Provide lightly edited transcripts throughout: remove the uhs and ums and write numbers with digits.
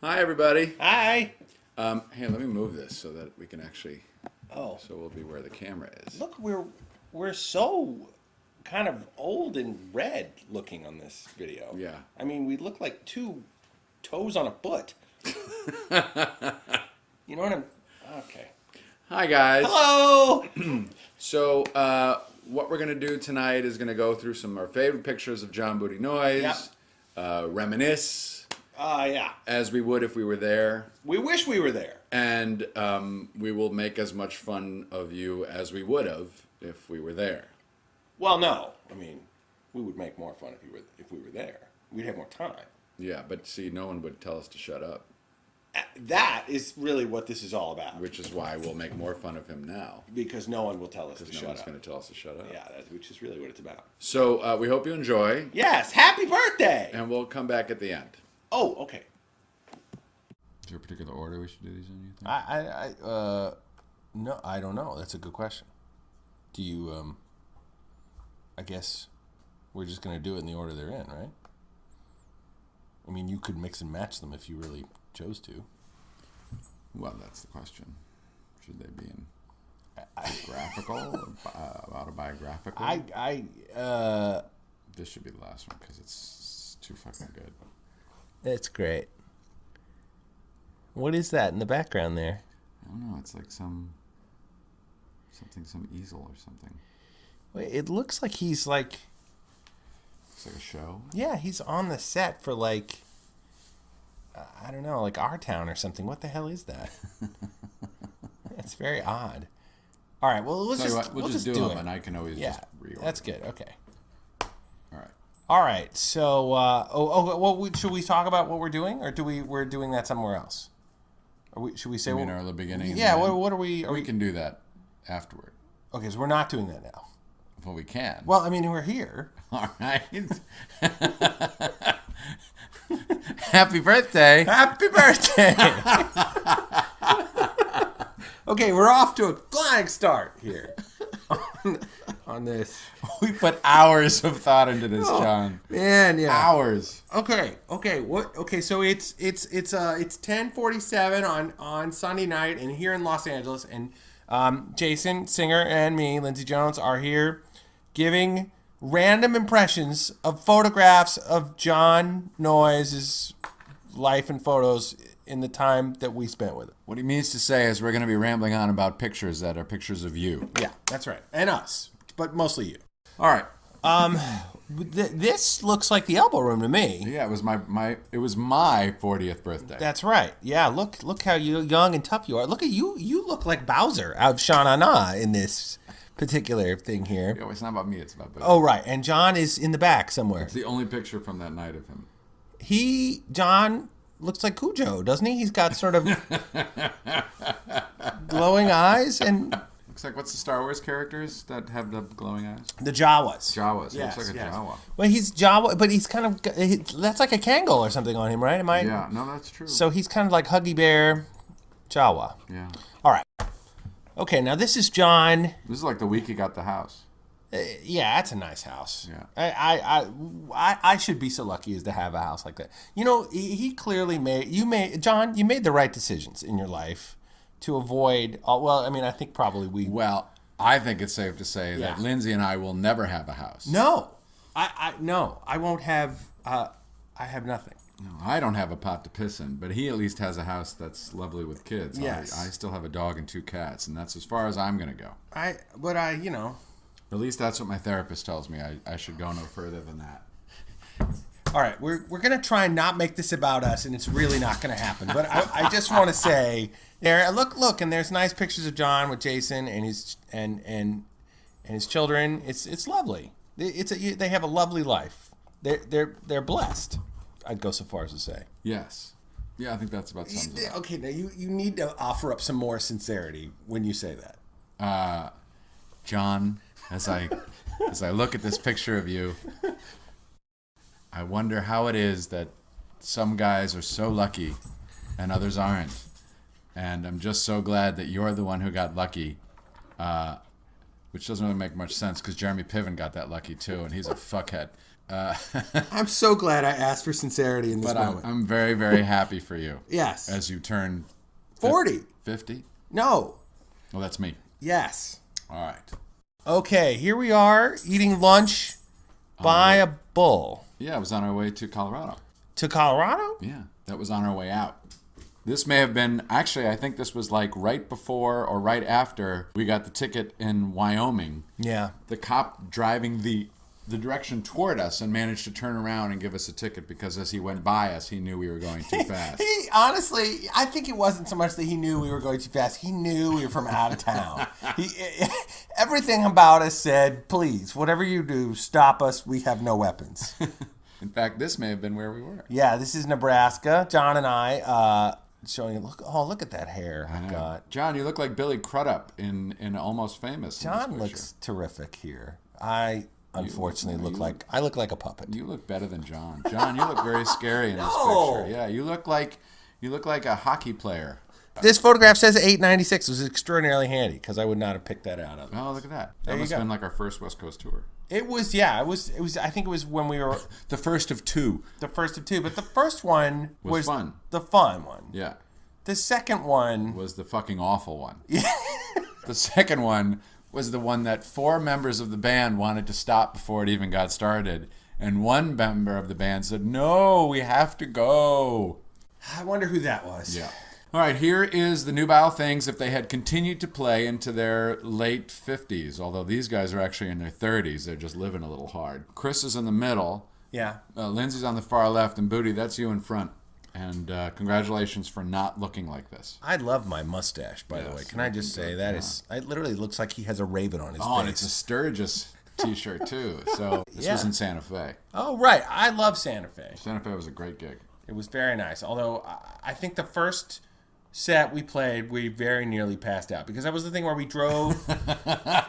Hi, everybody. Hi. Hey, let me move this so that we can actually. Oh, So we'll be where the camera is. look, we're so kind of old and red looking on this video. Yeah. I mean, we look like two toes on a foot. You know what I'm? Okay. Hi, guys. Hello. So, what we're gonna do tonight is gonna go through some of our favorite pictures of John Bootie Noyes, reminisce Yeah. as we would if we were there, We wish we were there. and we will make as much fun of you as we would have if we were there. Well, no. I mean, we would make more fun if we were there. We'd have more time. Yeah, but see, no one would tell us to shut up, That is really what this is all about. which is why we'll make more fun of him now. Because no one will tell us to Because no shut one's up. going to tell us to shut up. Yeah, which is really what it's about. So we hope you enjoy, Yes. Happy birthday. and we'll come back at the end. Oh, okay. Is there a particular order we should do these in, you think? No, I don't know. That's a good question. Do you, I guess we're just going to do it in the order they're in, right? I mean, you could mix and match them if you really chose to. Well, that's the question. Should they be in graphical, autobiographical? This should be the last one because it's too fucking good. That's great. What is that in the background there? I don't know. It's like some easel or something. Wait, it looks like he's like, It's like a show. yeah, he's on the set for like, I don't know, like Our Town or something. What the hell is that? It's very odd. All right, well, Tell you what, we'll just do them, and I can always just reorder. That's good. Okay. All right. All right. So, well, should we talk about what we're doing, or we're doing that somewhere else? Should we say? You mean at the beginning? Yeah. and then- What are we? we can do that afterward. Okay, so we're not doing that now. Well, we can. Well, I mean, we're here. All right. Happy birthday. Happy birthday. Okay, we're off to a flying start here on this. We put hours of thought into this, John. Man, yeah. Hours. Okay. What? Okay. So it's 10:47 on Sunday night, and here in Los Angeles, and Jason Singer and me, Lindsay Jones, are here giving random impressions of photographs of John Noyes' life and photos in the time that we spent with him. What he means to say is we're going to be rambling on about pictures that are pictures of you. Yeah, that's right, and us, but mostly you. All right. This looks like the elbow room to me. Yeah, it was my 40th birthday. That's right. Yeah, look how young and tough you are. Look at you. You look like Bowser out of Sha-Na-Na in this particular thing here. Yo, it's not about me, it's about Bootie. Oh, right. And John is in the back somewhere. It's the only picture from that night of him. John looks like Cujo, doesn't he? He's got sort of glowing eyes and Looks like, what's the Star Wars characters that have the glowing eyes? the Jawas. Jawas. Yes, Looks like a yes. Jawa. Well, he's Jawa, but he's kind of, that's like a Kangol or something on him, right? Am I? Yeah, no, that's true. So he's kind of like Huggy Bear Jawa. Yeah. All right. Okay, now this is John. This is like the week he got the house. Yeah, that's a nice house. Yeah. I should be so lucky as to have a house like that. You know, he clearly John, you made the right decisions in your life to avoid. Well, I mean, I think probably we. Well, I think it's safe to say that Lindsay and I will never have a house. No, I won't have. I have nothing. No, I don't have a pot to piss in, but he at least has a house that's lovely with kids. Yes. I still have a dog and 2 cats, and that's as far as I'm going to go. You know. At least that's what my therapist tells me. I should go no further than that. All right, we're gonna try and not make this about us, and it's really not gonna happen. But I just want to say, there, look, and there's nice pictures of John with Jason and his and his children. It's lovely. They have a lovely life. They're blessed. I'd go so far as to say. Yes. Yeah, I think that's about sums it up. Okay, now you need to offer up some more sincerity when you say that. John, as I look at this picture of you, I wonder how it is that some guys are so lucky and others aren't. And I'm just so glad that you're the one who got lucky, which doesn't really make much sense because Jeremy Piven got that lucky too, and he's a fuckhead. I'm so glad I asked for sincerity in this moment. I'm very, very happy for you. Yes. As you turn 40. 50? No. Well, that's me. Yes. All right. Okay, here we are eating lunch by a bull. Yeah, it was on our way to Colorado. To Colorado? Yeah, that was on our way out. This may have been, actually, I think this was like right before or right after we got the ticket in Wyoming. Yeah. The cop driving the direction toward us and managed to turn around and give us a ticket because as he went by us, he knew we were going too fast. He honestly, I think it wasn't so much that he knew we were going too fast. He knew we were from out of town. Everything about us said, please, whatever you do, stop us. We have no weapons. In fact, this may have been where we were. Yeah, this is Nebraska. John and I showing, look at that hair I've got. John, you look like Billy Crudup in Almost Famous. John looks terrific here. I unfortunately look like a puppet. You look better than John. John, you look very scary in this picture. Yeah, you look like a hockey player. This photograph says 896. It was extraordinarily handy because I would not have picked that out of it. Oh, look at that. That must have been like our first West Coast tour. It was, yeah. It was. I think it was when we were the first of two. The first of two, but the first one was fun. The fun one. Yeah. The second one was the fucking awful one. Yeah. The second one was the one that 4 members of the band wanted to stop before it even got started. And one member of the band said, no, we have to go. I wonder who that was. Yeah. All right, here is the Nubile Things if they had continued to play into their late 50s. Although these guys are actually in their 30s. They're just living a little hard. Chris is in the middle. Yeah. Lindsay's on the far left. And Bootie, that's you in front. And congratulations for not looking like this. I love my mustache, by the way. Can I just say that it literally looks like he has a raven on his face. Oh, and it's a Sturgis t-shirt, too. So this was in Santa Fe. Oh, right. I love Santa Fe. Santa Fe was a great gig. It was very nice. Although I think the first set we played, we very nearly passed out. Because that was the thing where we drove...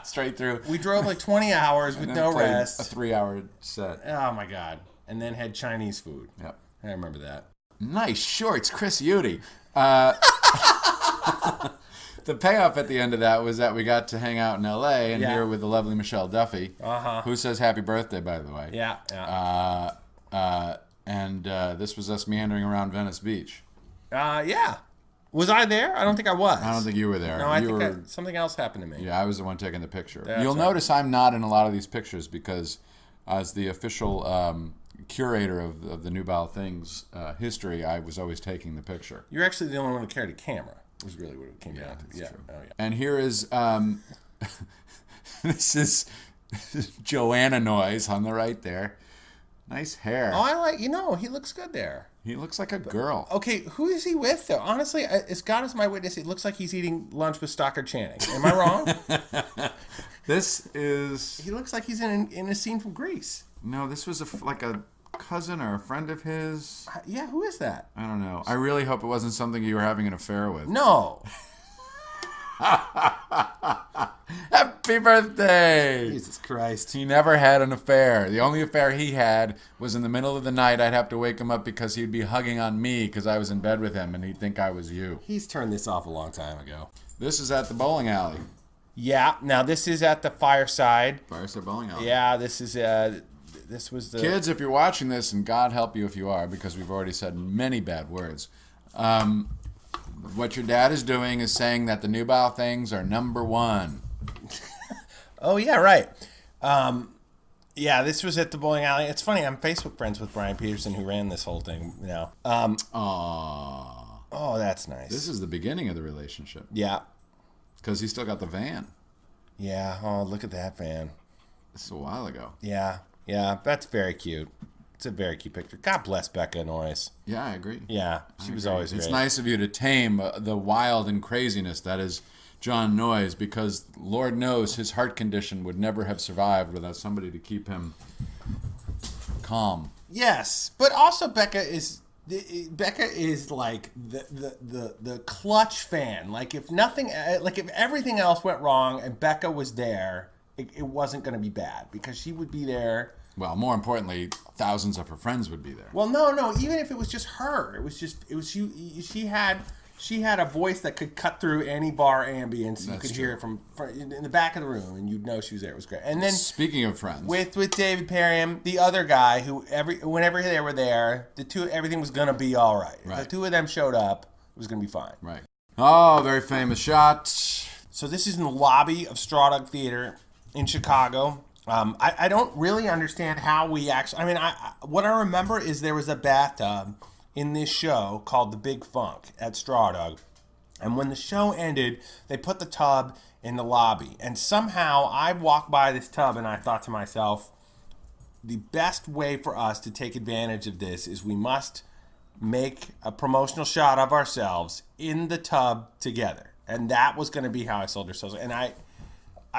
straight through. We drove like 20 hours with no rest. A 3-hour set. Oh, my God. And then had Chinese food. Yep. I remember that. Nice shorts, Chris Udy. The payoff at the end of that was that we got to hang out in L.A. and here with the lovely Michelle Duffy, who says happy birthday, by the way. Yeah. And this was us meandering around Venice Beach. Yeah. Was I there? I don't think I was. I don't think you were there. No, I think something else happened to me. Yeah, I was the one taking the picture. That's You'll notice I'm not in a lot of these pictures because as the official... curator of the Nubile Things history, I was always taking the picture. You're actually the only one who carried a camera. Was really what it came down to. Yeah. True. Oh, yeah. And here is this is Joanna Noyes on the right there. Nice hair. Oh, he looks good there. He looks like a girl. Okay, who is he with though? Honestly, as God is my witness, it looks like he's eating lunch with Stockard Channing. Am I wrong? He looks like he's in a scene from Grease. No, this was like a cousin or a friend of his. Yeah, who is that? I don't know. I really hope it wasn't something you were having an affair with. No. Happy birthday! Jesus Christ. He never had an affair. The only affair he had was in the middle of the night. I'd have to wake him up because he'd be hugging on me because I was in bed with him and he'd think I was you. He's turned this off a long time ago. This is at the bowling alley. Yeah, now this is at the Fireside. Fireside Bowling Alley. Yeah, this was the... Kids, if you're watching this, and God help you if you are, because we've already said many bad words, what your dad is doing is saying that the Nubile Things are number 1. Oh, yeah, right. Yeah, this was at the bowling alley. It's funny, I'm Facebook friends with Brian Peterson, who ran this whole thing now. Oh, that's nice. This is the beginning of the relationship. Yeah. Because he still got the van. Yeah, oh, look at that van. This is a while ago. Yeah, that's very cute. It's a very cute picture. God bless Becca Noyes. Yeah, I agree. Yeah, she was always great. It's nice of you to tame the wild and craziness that is John Noyes, because Lord knows his heart condition would never have survived without somebody to keep him calm. Yes, but also Becca is like the clutch fan. Like if everything else went wrong and Becca was there, it wasn't going to be bad because she would be there. Well, more importantly, thousands of her friends would be there. Well, no. Even if it was just her, she She had a voice that could cut through any bar ambience. You That's could true. hear it from in the back of the room, and you'd know she was there. It was great. And then Speaking of Friends. with David Perriam, the other guy, who whenever they were there, everything was gonna be all right. If the two of them showed up, it was gonna be fine. Right. Oh, very famous shot. So this is in the lobby of Straw Dog Theater in Chicago. I don't really understand how we actually... I mean, what I remember is there was a bathtub in this show called The Big Funk at Straw Dog. And when the show ended, they put the tub in the lobby. And somehow I walked by this tub and I thought to myself, the best way for us to take advantage of this is we must make a promotional shot of ourselves in the tub together. And that was going to be how I sold ourselves. And I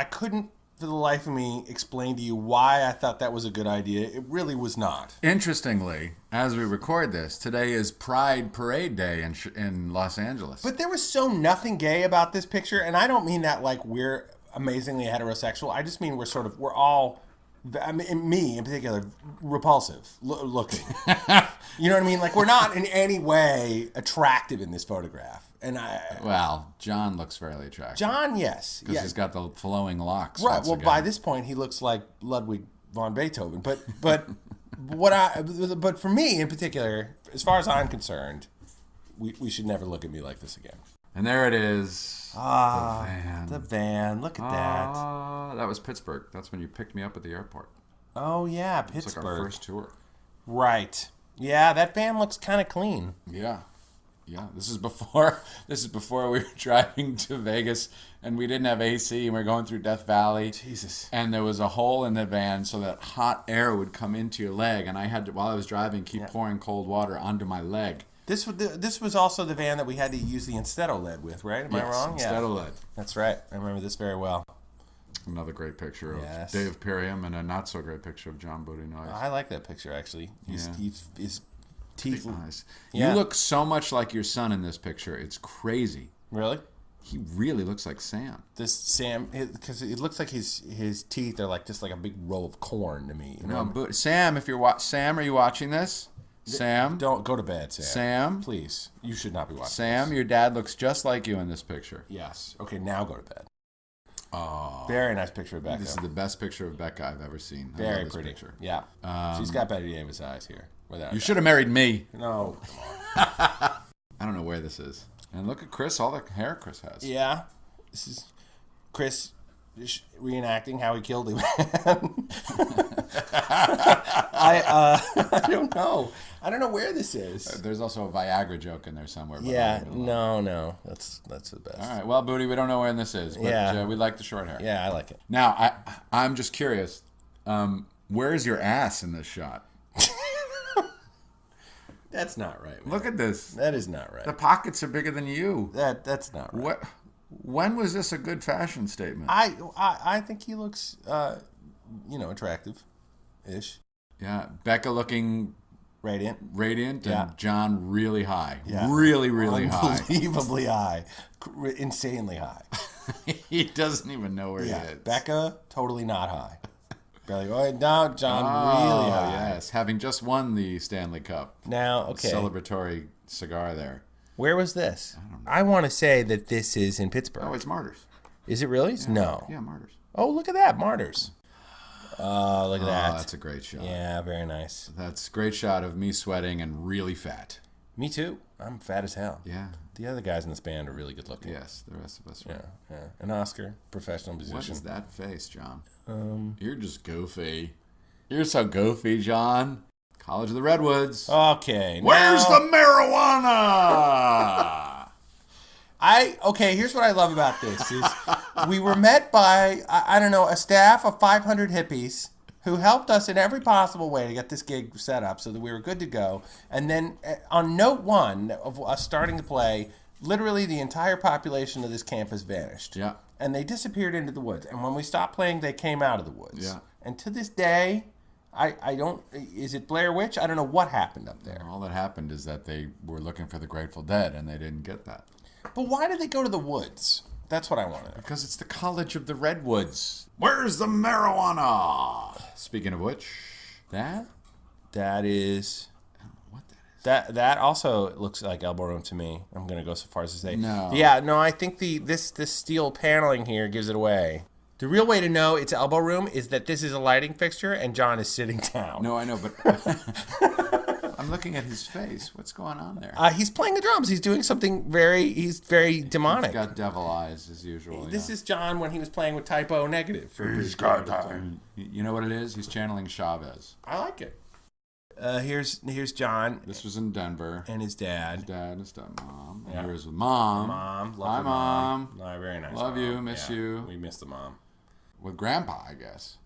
couldn't, for the life of me, explain to you why I thought that was a good idea. It really was not. Interestingly, as we record this, today is Pride Parade Day in Los Angeles. But there was so nothing gay about this picture. And I don't mean that like we're amazingly heterosexual. I just mean we're all... I mean, me in particular, repulsive looking. You know what I mean? Like, we're not in any way attractive in this photograph. And Well, John looks fairly attractive. John, yes. Because he's got the flowing locks. Right. Well, by this point, he looks like Ludwig von Beethoven. But for me in particular, as far as I'm concerned, we should never look at me like this again. And there it is. Ah, the van. The van. Look at that. That was Pittsburgh. That's when you picked me up at the airport. Oh, yeah, It's Pittsburgh. like our first tour. Right. Yeah, that van looks kind of clean. Yeah. Yeah. This is before we were driving to Vegas and we didn't have AC and we were going through Death Valley. Jesus. And there was a hole in the van so that hot air would come into your leg, and I had to, while I was driving, keep pouring cold water onto my leg. This was also the van that we had to use the Insteado lead with, right? Am I wrong? Insteado lead. That's right. I remember this very well. Another great picture of Dave Perriam and a not so great picture of John Bootie Noyes. I like that picture actually. His teeth. Nice. Yeah. You look so much like your son in this picture. It's crazy. Really? He really looks like Sam. This Sam, because it looks like his teeth are like just like a big row of corn to me. You know? No, Sam, if you're Sam, are you watching this? Sam, Don't go to bed, Sam. Sam, please. You should not be watching. Sam, this. your dad looks just like you in this picture. Yes. Okay, now go to bed. Oh, very nice picture of Becca. This is the best picture of Becca I've ever seen. Very pretty. Picture. Yeah. She's got Betty Davis eyes here. You should have married me. No. I don't know where this is. And look at Chris, all the hair Chris has. Yeah. This is Chris reenacting how he killed him. I don't know. I don't know where this is. There's also a Viagra joke in there somewhere. Yeah, no. That's the best. All right, well, Bootie, we don't know where this is, but we like the short hair. Yeah, I like it. Now, I'm just curious. Where's your ass in this shot? That's not right, man. Look at this. That is not right. The pockets are bigger than you. That's not right. When was this a good fashion statement? I think he looks, attractive-ish. Yeah, Becca looking radiant, and John really high. Yeah. Really high. Unbelievably high. Insanely high. He doesn't even know where he is. Becca, totally not high. Barely. Oh, now John really high. Yes, having just won the Stanley Cup. Now, okay. Celebratory cigar there. Where was this? I want to say that this is in Pittsburgh. Oh, it's Martyrs. Is it really? Yeah. No. Yeah, Martyrs. Oh, look at that, Martyrs. Oh, look at that. That's a great shot. Yeah, very nice. That's a great shot of me sweating and really fat. Me too. I'm fat as hell. Yeah. The other guys in this band are really good looking. Yes, the rest of us are. Yeah. An Oscar, professional musician. What is that face, John? You're just goofy. You're so goofy, John. College of the Redwoods. Okay. Where's the marijuana? Here's what I love about this is we were met by, a staff of 500 hippies who helped us in every possible way to get this gig set up so that we were good to go. And then on note one of us starting to play, literally the entire population of this campus vanished. Yeah. And they disappeared into the woods. And when we stopped playing, they came out of the woods. Yeah. And to this day, is it Blair Witch? I don't know what happened up there. All that happened is that they were looking for the Grateful Dead and they didn't get that. But why did they go to the woods? That's what I want to know. Because it's the College of the Redwoods. Where's the marijuana? Speaking of which, that is... I don't know what that is. That also looks like elbow room to me. I'm gonna go so far as to say No. Yeah, no, I think this steel paneling here gives it away. The real way to know it's elbow room is that this is a lighting fixture and John is sitting down. No, I know, but I'm looking at his face. What's going on there? He's playing the drums. He's doing something he's very demonic. He's got devil eyes as usual. This is John when he was playing with Typo Negative. He's got You know what it is? He's channeling Chavez. I like it. Here's John. This was in Denver. And his dad. His dad and his stepmom. Yeah. And here's with Mom. Mom. Love Hi, her Mom. No, very nice. Love Mom. you. Miss you. We miss the mom. With Grandpa, I guess.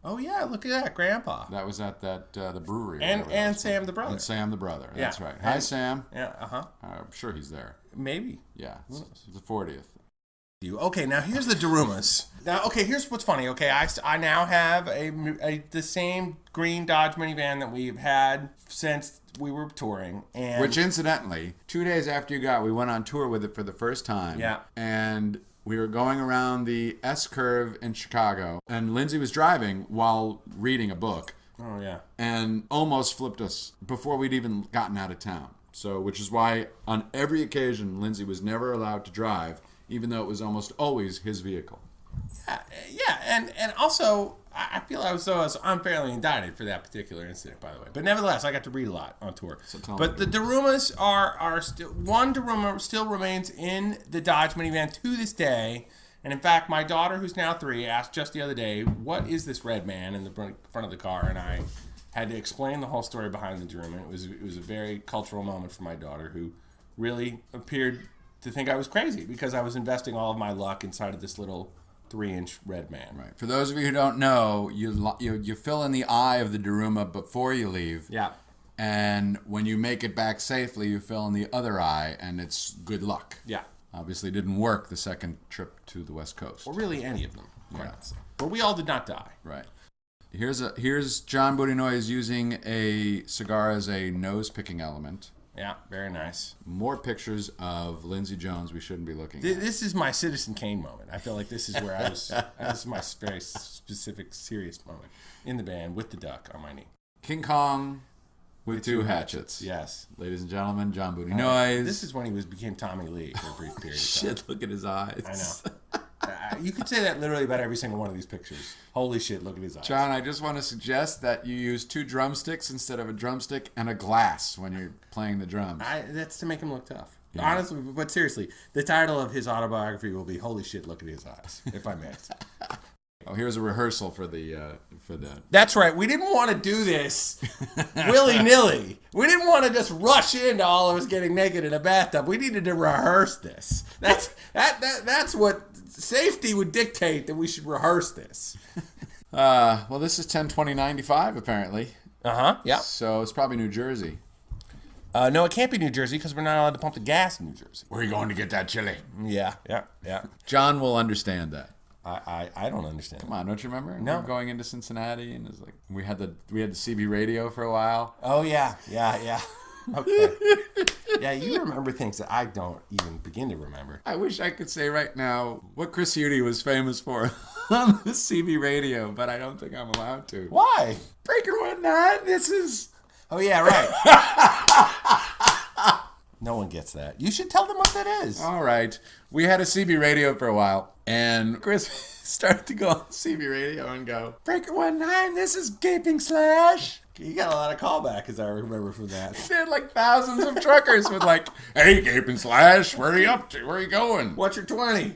Oh, yeah. Look at that. Grandpa. That was at the brewery. And Sam the brother. And Sam the brother. Yeah. That's right. Hi, Sam. Yeah, I'm sure he's there. Maybe. Yeah. It's the 40th. Okay, now here's the Darumas. Now, okay, here's what's funny. Okay, I now have the same green Dodge minivan that we've had since we were touring. And Which, incidentally, 2 days after you got, we went on tour with it for the first time. Yeah. And we were going around the S-curve in Chicago, and Lindsay was driving while reading a book. Oh, yeah. And almost flipped us before we'd even gotten out of town. So, which is why on every occasion, Lindsay was never allowed to drive, even though it was almost always his vehicle. Yeah, and also, I feel as though I was unfairly indicted for that particular incident, by the way. But nevertheless, I got to read a lot on tour. So tell but me. the Darumas are still... One Daruma still remains in the Dodge minivan to this day. And in fact, my daughter, who's now 3, asked just the other day, what is this red man in the front of the car? And I had to explain the whole story behind the Daruma. It was a very cultural moment for my daughter, who really appeared to think I was crazy because I was investing all of my luck inside of this little 3-inch red man. Right. For those of you who don't know, you fill in the eye of the Daruma before you leave. Yeah. And when you make it back safely, you fill in the other eye, and it's good luck. Yeah. Obviously, it didn't work the second trip to the West Coast. Or really any of them. Yeah. But we all did not die. Right. Here's John Bootie Noyes using a cigar as a nose-picking element. Yeah, very nice. More pictures of Lindsay Jones we shouldn't be looking at. This is my Citizen Kane moment. I feel like this is where I was... this is my very specific, serious moment. In the band, with the duck on my knee. King Kong with two hatchets. Yes. Ladies and gentlemen, John Bootie Noyes. This is when he became Tommy Lee for a brief period of time. Shit, look at his eyes. I know. You could say that literally about every single one of these pictures. Holy shit, look at his eyes. John, I just want to suggest that you use 2 drumsticks instead of a drumstick and a glass when you're playing the drums. That's to make him look tough. Yeah. Honestly, but seriously, the title of his autobiography will be Holy Shit, Look at His Eyes, if I may. Oh, here's a rehearsal for the. That's right. We didn't want to do this willy-nilly. We didn't want to just rush into all of us getting naked in a bathtub. We needed to rehearse this. That's what safety would dictate, that we should rehearse this. Well, this is 10/20/95 apparently. Yeah. So it's probably New Jersey. No, it can't be New Jersey because we're not allowed to pump the gas in New Jersey. Where are you going to get that chili? Yeah. John will understand that. I don't understand. Come on, don't you remember? No. We were going into Cincinnati, and it's like we had the CB radio for a while. Oh yeah. Okay. Yeah, you remember things that I don't even begin to remember. I wish I could say right now what Chris Hudi was famous for on the CB radio, but I don't think I'm allowed to. Why? Breaker 19, this is... Oh yeah, right. No one gets that. You should tell them what that is. All right. We had a CB radio for a while, and Chris started to go on CB radio and go, Breaker 19, this is Gaping Slash. You got a lot of callback, as I remember from that. They had like thousands of truckers with like, hey, Gaping Slash, where are you up to? Where are you going? What's your 20?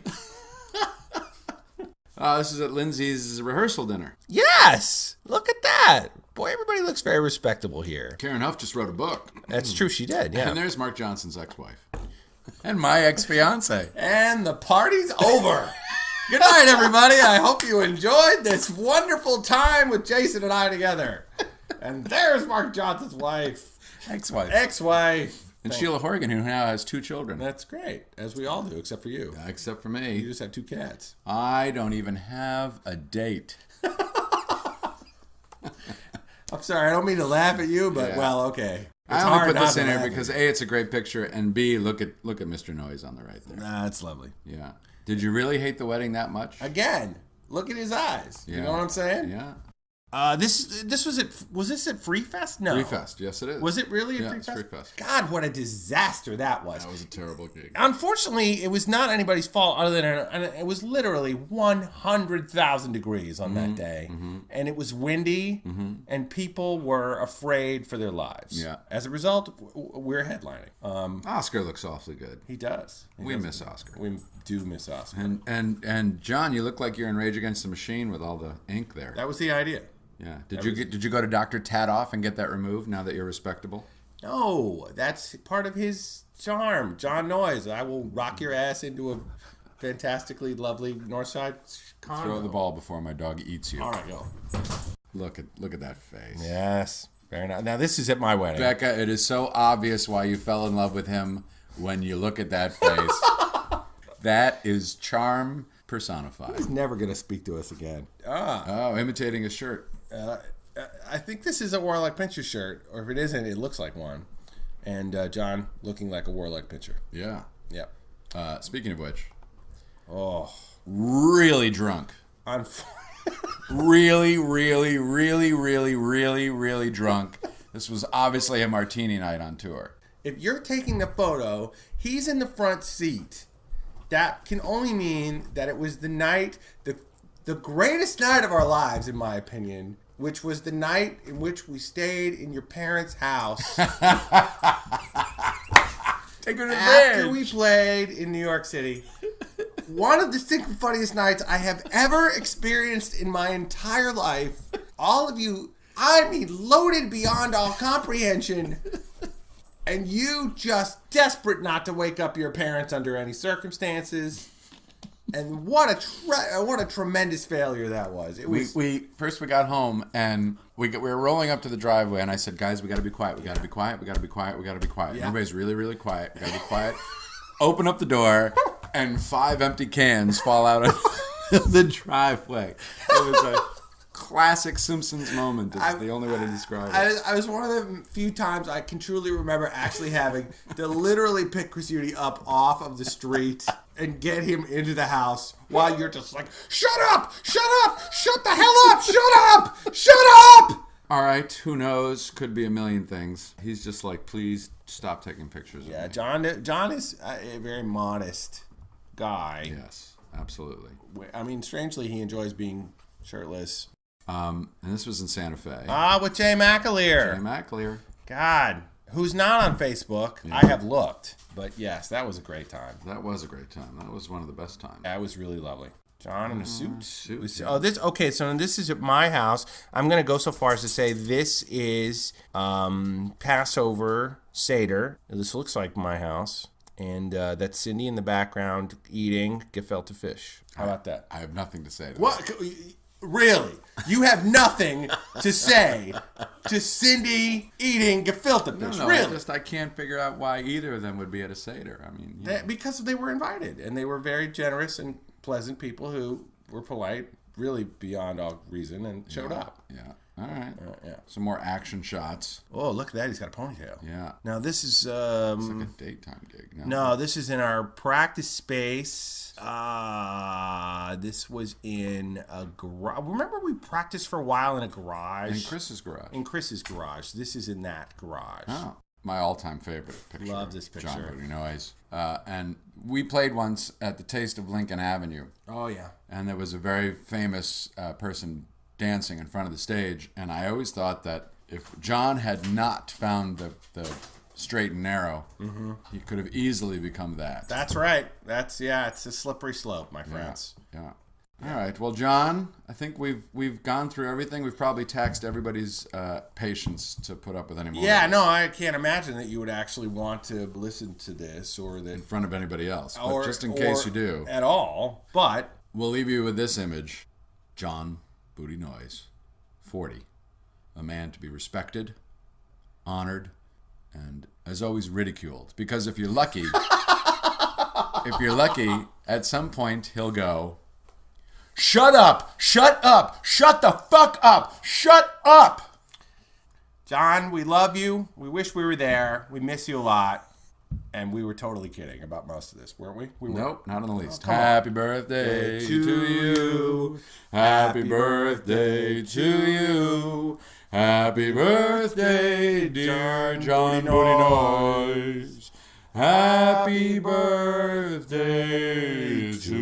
This is at Lindsay's rehearsal dinner. Yes! Look at that. Boy, everybody looks very respectable here. Karen Huff just wrote a book. That's true, she did, yeah. And there's Mark Johnson's ex-wife. And my ex-fiance. And the party's over. Good night, everybody. I hope you enjoyed this wonderful time with Jason and I together. And there's Mark Johnson's wife. Ex-wife. Ex-wife. And Sheila Horgan, who now has 2 children. That's great. As we all do, except for you. Except for me. You just have 2 cats. I don't even have a date. I'm sorry, I don't mean to laugh at you, but, Yeah. well, okay. I only put this in here because A, it's a great picture, and B, look at Mr. Noyes on the right there. That's lovely. Yeah. Did you really hate the wedding that much? Again, look at his eyes. Yeah. You know what I'm saying? Yeah. This was this at Free Fest? No. Free Fest, yes it is. Was it really at Yeah, Free it's Fest? Free Fest. God, what a disaster that was. That was a terrible gig. Unfortunately, it was not anybody's fault other than it was literally 100,000 degrees on that day. And it was windy, and people were afraid for their lives. Yeah. As a result, we're headlining. Oscar looks awfully good. He does. We miss Oscar. We do miss Oscar. And John, you look like you're in Rage Against the Machine with all the ink there. That was the idea. Yeah. Did you go to Dr. Tadoff and get that removed now that you're respectable? No, that's part of his charm. John Noyes, I will rock your ass into a fantastically lovely Northside condo. Throw the ball before my dog eats you. All right, go. Look at that face. Yes, very nice. Now this is at my wedding. Becca, it is so obvious why you fell in love with him when you look at that face. That is charm personified. He's never going to speak to us again. Oh, imitating a shirt. I think this is a Warlock Pincher shirt, or if it isn't, it looks like one. And John looking like a Warlock Pincher. Yeah. Yep. Speaking of which, Oh, really drunk. Really, really, really, really, really, really drunk. This was obviously a martini night on tour. If you're taking the photo, he's in the front seat. That can only mean that it was the night, the greatest night of our lives, in my opinion, which was the night in which we stayed in your parents' house. Take her to After we played in New York City. One of the single funniest nights I have ever experienced in my entire life. All of you, I mean, loaded beyond all comprehension. And you just desperate not to wake up your parents under any circumstances. And what a tremendous failure that was. It was. We got home and we were rolling up to the driveway and I said, guys, we got to be quiet. We got to be quiet. We got to be quiet. We got to be quiet. Yeah. Everybody's really, really quiet. We got to be quiet. Open up the door and 5 empty cans fall out of the driveway. It was a classic Simpsons moment. It's the only way to describe it. I was one of the few times I can truly remember actually having to literally pick Chris Udy up off of the street and get him into the house while you're just like, shut up, shut the hell up, shut up. All right, who knows? Could be a million things. He's just like, please stop taking pictures of me. John is a very modest guy. Yes, absolutely. I mean, strangely, he enjoys being shirtless. And this was in Santa Fe. With Jay McAleer. Jay McAleer. God, who's not on Facebook? Yeah. I have looked. But yes, that was a great time. That was a great time. That was one of the best times. That was really lovely. John in a suit. Yeah. Oh, so this is at my house. I'm going to go so far as to say this is Passover Seder. This looks like my house. And that's Cindy in the background eating gefilte fish. How about that? I have nothing to say to what? that. Really? You have nothing to say to Cindy eating gefilte fish? No, really? I can't figure out why either of them would be at a Seder. I mean, because they were invited, and they were very generous and pleasant people who were polite, really beyond all reason, and showed up. Yeah. All right. Yeah. Some more action shots. Oh, look at that. He's got a ponytail. Yeah. Now, this is... it's like a daytime gig. No, this is in our practice space. This was in a garage. Remember we practiced for a while in a garage? In Chris's garage. In Chris's garage. This is in that garage. Oh. My all-time favorite picture. Love this picture. John Bootie Noyes. And we played once at the Taste of Lincoln Avenue. Oh, yeah. And there was a very famous person dancing in front of the stage. And I always thought that if John had not found the straight and narrow, he could have easily become that. That's right. It's a slippery slope, my friends. Yeah. All right. Well, John, I think we've gone through everything. We've probably taxed everybody's patience to put up with any more. Yeah, no, I can't imagine that you would actually want to listen to this or that in front of anybody else. But just in case you do. At all. But we'll leave you with this image. John Bootie Noyes, 40. A man to be respected, honored, and as always ridiculed. Because if you're lucky, at some point he'll go, shut up, shut the fuck up, shut up. John, we love you. We wish we were there. We miss you a lot. And we were totally kidding about most of this, weren't we? We were. Nope, not in the least. come on. Happy birthday to you. Happy birthday to you. Happy birthday, dear John Bootie Noyes. Happy birthday to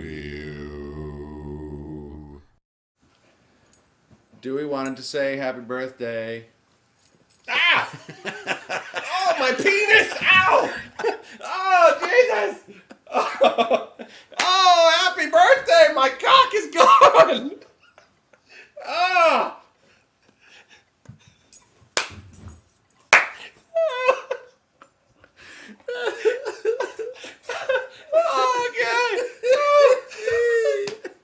you. Dewey wanted to say happy birthday. Ah! Oh, my penis! Ow! Oh, Jesus! Oh, happy birthday! My cock is gone! Oh! Okay.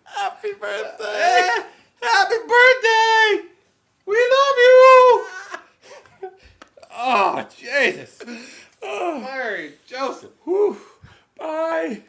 Happy birthday! Happy birthday! We love you! Oh, Jesus. Oh, Mary, Joseph. Whew. Bye.